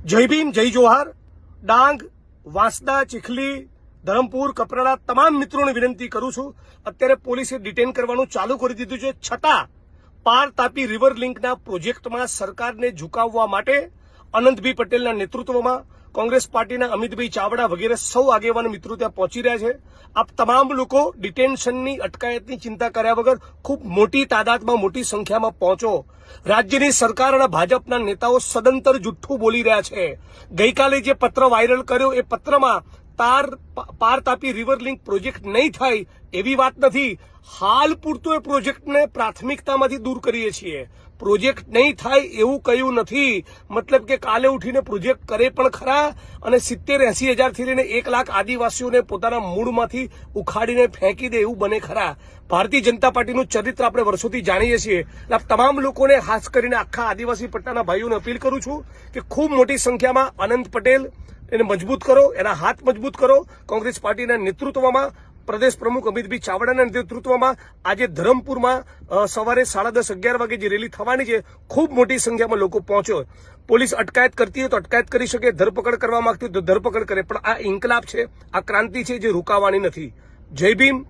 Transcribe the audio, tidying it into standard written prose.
જય ભીમ, જય જોહાર. ડાંગ, વાંસદા, ચીખલી, ધરમપુર, કપરાડા તમામ મિત્રોને વિનંતી કરું છું. અત્યારે પોલીસે ડિટેન કરવાનું ચાલુ કરી દીધું છે, છતાં પાર તાપી રિવર લિંકના પ્રોજેક્ટમાં સરકારને ઝુકાવવા માટે અનંતભાઈ પટેલના નેતૃત્વમાં કોંગ્રેસ પાર્ટીના અમિતભાઈ ચાવડા વગેરે સૌ આગેવાન મિત્રો ત્યાં પહોંચી રહ્યા છે. આપ તમામ લોકો ડિટેન્શનની અટકાયતની ચિંતા કર્યા વગર ખૂબ મોટી તાદાદમાં મોટી સંખ્યામાં પહોંચો. રાજ્યની સરકાર અને ભાજપના નેતાઓ સદંતર જુઠ્ઠું બોલી રહ્યા છે. ગઈકાલે જે પત્ર વાયરલ કર્યો એ પત્રમાં પાર તાપી રિવર લિંક પ્રોજેક્ટ નહીં થાય એવી વાત નથી. હાલ પૂરતો એ પ્રોજેક્ટને પ્રાથમિકતામાંથી દૂર કરીએ છીએ. પ્રોજેક્ટ નહીં થાય એવું કહ્યું નથી. મતલબ કે કાલે ઉઠીને પ્રોજેક્ટ કરે પણ ખરા અને 70-80 હજારથી લઈને 1 લાખ આદિવાસીઓને પોતાના મૂળમાંથી ઉખાડીને ફેંકી દે એવું બને ખરા. ભારતીય જનતા પાર્ટીનું ચરિત્ર આપણે વર્ષોથી જાણીએ છીએ. એટલે તમામ લોકોને, ખાસ કરીને આખા આદિવાસી પટ્ટાના ભાઈઓને અપીલ કરું છું કે ખૂબ મોટી સંખ્યામાં અનંત પટેલ એને મજબૂત કરો, એના હાથ મજબૂત કરો. કોંગ્રેસ પાર્ટીના નેતૃત્વમાં પ્રદેશ પ્રમુખ અમિતભાઈ ચાવડાના નેતૃત્વમાં આજે ધરમપુરમાં સવારે 10:30-11 વાગે જે રેલી થવાની છે, ખૂબ મોટી સંખ્યામાં લોકો પહોંચ્યો. પોલીસ અટકાયત કરતી હોય તો અટકાયત કરી શકે, ધરપકડ કરવા માંગતી હોય તો ધરપકડ કરે, પણ આ ઇન્કલાબ છે, આ ક્રાંતિ છે જે રોકાવાની નથી. જય ભીમ.